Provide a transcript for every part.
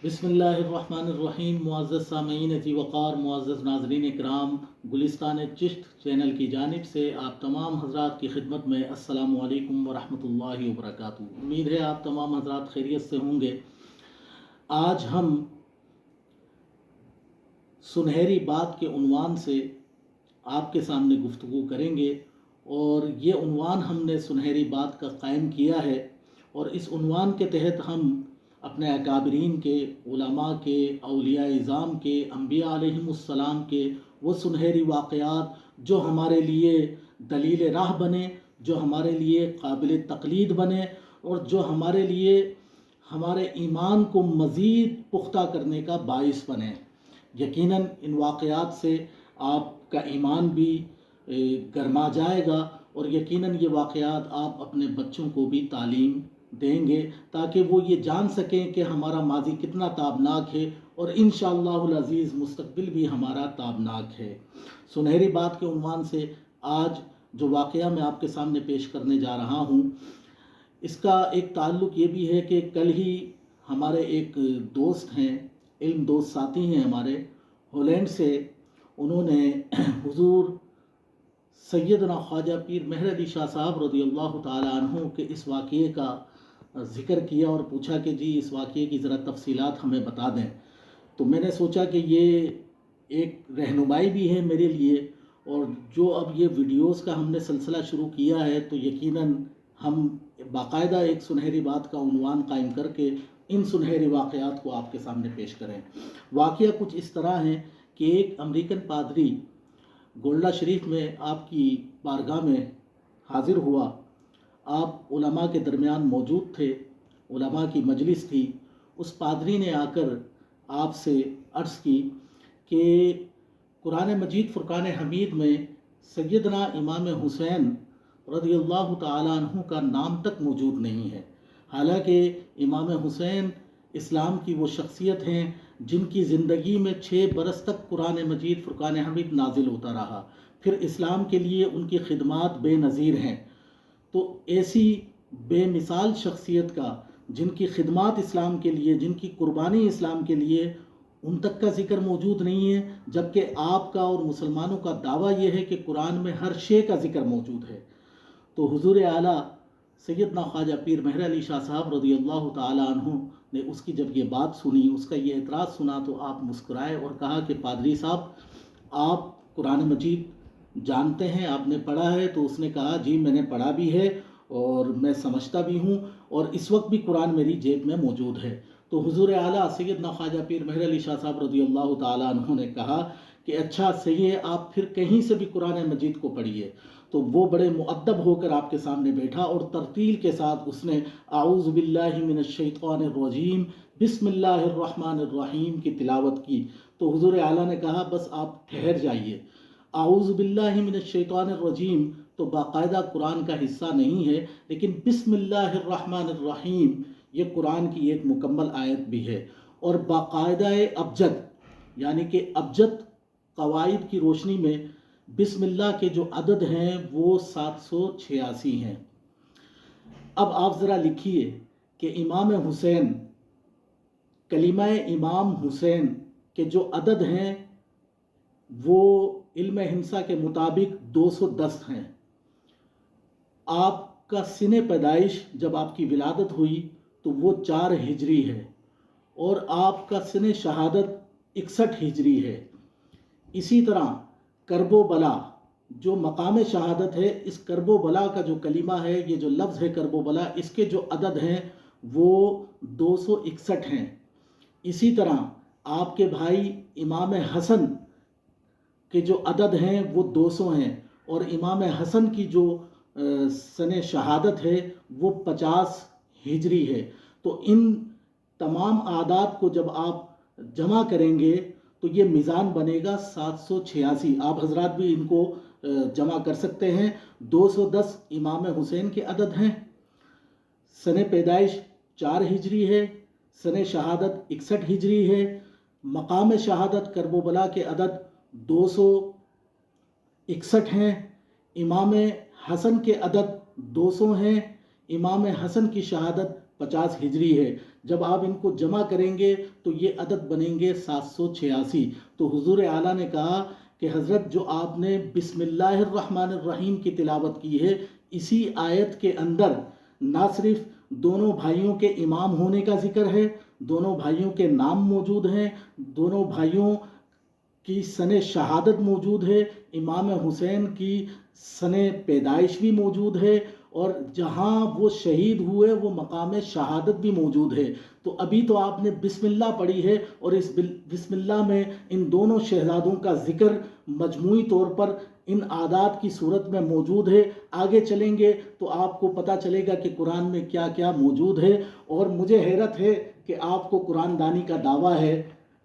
बिस्मिल्लाहिर्रहमानिर्रहीम। मुअज़्ज़ज़ सामीन ज़ी वक़ार, मुअज़्ज़ज़ नाज़रीन इकराम, गुलिस्तान चिश्त चैनल की जानिब से आप तमाम हज़रात की खिदमत में अस्सलामु अलैकुम व रहमतुल्लाहि व बरकातुहू। उम्मीद है आप तमाम हज़रात खैरियत से होंगे। आज हम सुनहरी बात के उन्वान से आपके सामने गुफ्तगू करेंगे और ये उन्वान हमने सुनहरी बात का कायम किया है और इस उन्वान के तहत हम अपने अकाबरीन के, उलमा के, औलिया इज़ाम के, अम्बिया अलैहिमुस्सलाम के वो सुनहरी वाक़यात जो हमारे लिए दलील राह बने, जो हमारे लिए काबिल तक़लीद बने और जो हमारे लिए हमारे ईमान को मज़ीद पुख्ता करने का बाइस बने। यकीनन इन वाक़यात से आपका ईमान भी गरमा जाएगा और यकीनन ये वाक़यात आप अपने बच्चों को भी तालीम देंगे ताकि वो ये जान सकें कि हमारा माजी कितना ताबनाक है और इंशाअल्लाहुल अज़ीज़ मुस्तक़बिल भी हमारा ताबनाक है। सुनहरी बात के उन्वान से आज जो वाक़या मैं आपके सामने पेश करने जा रहा हूँ, इसका एक ताल्लुक़ ये भी है कि कल ही हमारे एक दोस्त हैं, इल्म दोस्त साथी हैं हमारे, हॉलैंड से, उन्होंने हुज़ूर सैयदना ख्वाजा पीर मेहर अली शाह साहब रज़ियल्लाहु ताला अन्हु के इस वाक़ये का ज़िक्र किया और पूछा कि जी इस वाक़ये की ज़रा तफ़सीलात हमें बता दें। तो मैंने सोचा कि ये एक रहनुमाई भी है मेरे लिए और जो अब ये वीडियोस का हमने सिलसिला शुरू किया है तो यकीनन हम बाकायदा एक सुनहरी बात का उन्वान कायम करके इन सुनहरी वाक़यात को आपके सामने पेश करें। वाक़या कुछ इस तरह है कि एक अमेरिकन पादरी गोल्डा शरीफ में आपकी बारगाह में हाज़िर हुआ। आप उलमा के दरमियान मौजूद थे, उलमा की मजलिस थी। उस पादरी ने आकर आपसे अर्ज़ की कि कुरान मजीद फ़ुरक़ान हमीद में सैयदना इमाम हुसैन रज़ियल्लाहु ताला अन्हु का नाम तक मौजूद नहीं है। हालांकि इमाम हुसैन इस्लाम की वो शख्सियत हैं जिनकी ज़िंदगी में 6 बरस तक कुरान मजीद फ़ुरक़ान हमीद नाजिल होता रहा, फिर इस्लाम के लिए उनकी खिदमात बेनज़ीर हैं। तो ऐसी बेमिसाल शख्सियत का, जिनकी खिदमात इस्लाम के लिए, जिनकी कुर्बानी इस्लाम के लिए, उन तक का ज़िक्र मौजूद नहीं है, जबकि आपका और मुसलमानों का दावा यह है कि कुरान में हर शे का ज़िक्र मौजूद है। तो हुज़ूर आला सैयदना ख्वाजा पीर मेहर अली शाह साहब रज़ियल्लाहु ताला अन्हु ने उसकी जब ये बात सुनी, उसका ये एतराज़ सुना, तो आप मुस्कुराए और कहा कि पादरी साहब, आप कुरान मजीद जानते हैं, आपने पढ़ा है? तो उसने कहा जी मैंने पढ़ा भी है और मैं समझता भी हूँ और इस वक्त भी कुरान मेरी जेब में मौजूद है। तो हुज़ूर आला सैयदना ख्वाजा पीर मेहर अली शाह साहब रज़ियल्लाहु ताला अन्हु ने कहा कि अच्छा सही है, आप फिर कहीं से भी कुरान मजीद को पढ़िए। तो वो बड़े मुअद्दब होकर आपके सामने बैठा और तरतील के साथ उसने आऊज़ु बिल्लाहि मिनश शैतानिर रजीम बिस्मिल्लाहिर रहमानिर रहीम की तिलावत की। तो हुज़ूर आला ने कहा बस आप ठहर जाइए, आऊज़ु बिल्लाहि मिनश शैतानिर रजीम तो बाकायदा कुरान का हिस्सा नहीं है, लेकिन बिस्मिल्लाहिर रहमानिर रहीम ये कुरान की एक मुकम्मल आयत भी है और बाकायदा अबजद यानी कि अबजद कवायद की रोशनी में बिस्मिल्लाह के जो अदद हैं वो 786 हैं। अब आप ज़रा लिखिए कि इमाम हुसैन, कलीमा इमाम हुसैन के जो अदद हैं वो इल्म हिंसा के मुताबिक 210 हैं। आपका सिने पैदाइश जब आपकी विलादत हुई तो वो 4 हिजरी है और आपका सिने शहादत 61 हिजरी है। इसी तरह करबो बला जो मकाम शहादत है, इस करबो बला का जो कलीमा है, ये जो लफ्ज़ है करबो बला, इसके जो अदद हैं वो 261 हैं। इसी तरह आपके भाई इमाम हसन के जो अदद हैं वो 200 हैं और इमाम हसन की जो सने शहादत है वो 50 हिजरी है। तो इन तमाम आदाद को जब आप जमा करेंगे तो ये मीज़ान बनेगा 786। आप हजरात भी इनको जमा कर सकते हैं। 210 इमाम हुसैन के अदद हैं, सने पैदाइश 4 हिजरी है, सने शहादत 61 हिजरी है, मकाम शहादत करबोबला के अदद 261 हैं, इमाम हसन के अदद 200 हैं, इमाम हसन की शहादत 50 हिजरी है। جب آپ ان کو جمع کریں گے تو یہ عدد بنیں گے 786۔ تو حضور اعلیٰ نے کہا کہ حضرت جو آپ نے بسم اللہ الرحمن الرحیم کی تلاوت کی ہے، اسی آیت کے اندر نہ صرف دونوں بھائیوں کے امام ہونے کا ذکر ہے، دونوں بھائیوں کے نام موجود ہیں، دونوں بھائیوں کی سن شہادت موجود ہے، امام حسین کی سن پیدائش بھی موجود ہے، اور جہاں وہ شہید ہوئے وہ مقام شہادت بھی موجود ہے۔ تو ابھی تو آپ نے بسم اللہ پڑھی ہے، اور اس بسم اللہ میں ان دونوں شہزادوں کا ذکر مجموعی طور پر ان اعداد کی صورت میں موجود ہے۔ آگے چلیں گے تو آپ کو پتہ چلے گا کہ قرآن میں کیا کیا موجود ہے۔ اور مجھے حیرت ہے کہ آپ کو قرآن دانی کا دعویٰ ہے،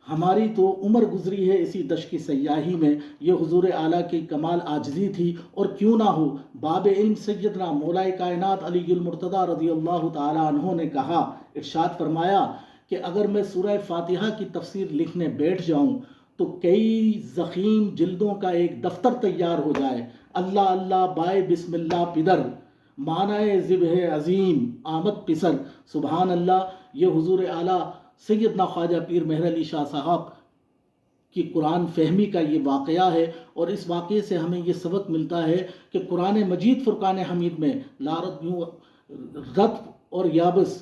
ہماری تو عمر گزری ہے اسی دشت کی سیاحی میں۔ یہ حضور اعلیٰ کی کمال عاجزی تھی، اور کیوں نہ ہو، باب علم سیدنا مولا کائنات علی المرتضیٰ رضی اللہ تعالی عنہ نے کہا، ارشاد فرمایا کہ اگر میں سورہ فاتحہ کی تفسیر لکھنے بیٹھ جاؤں تو کئی ضخیم جلدوں کا ایک دفتر تیار ہو جائے۔ اللہ اللہ بائے بسم اللہ پدر، معنی ذبح عظیم آمد پسر۔ سبحان اللہ۔ یہ حضور اعلیٰ سیدنا خواجہ پیر مہر علی شاہ صاحب کی قرآن فہمی کا یہ واقعہ ہے، اور اس واقعے سے ہمیں یہ سبق ملتا ہے کہ قرآن مجید فرقان حمید میں رطب اور یابس،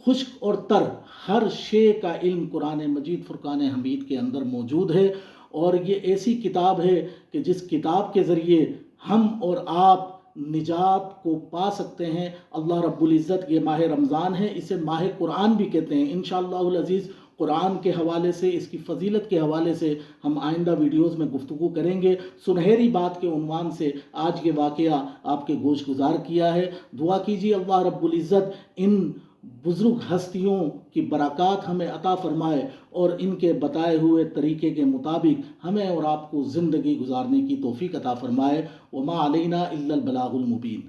خشک اور تر، ہر شے کا علم قرآن مجید فرقان حمید کے اندر موجود ہے۔ اور یہ ایسی کتاب ہے کہ جس کتاب کے ذریعے ہم اور آپ نجات کو پا سکتے ہیں۔ اللہ رب العزت، یہ ماہ رمضان ہے، اسے ماہ قرآن بھی کہتے ہیں۔ انشاءاللہ العزیز قرآن کے حوالے سے، اس کی فضیلت کے حوالے سے ہم آئندہ ویڈیوز میں گفتگو کریں گے۔ سنہری بات کے عنوان سے آج یہ واقعہ آپ کے گوش گزار کیا ہے۔ دعا کیجیے اللہ رب العزت ان بزرگ ہستیوں کی برکات ہمیں عطا فرمائے، اور ان کے بتائے ہوئے طریقے کے مطابق ہمیں اور آپ کو زندگی گزارنے کی توفیق عطا فرمائے۔ وما علینا الا البلاغ المبین۔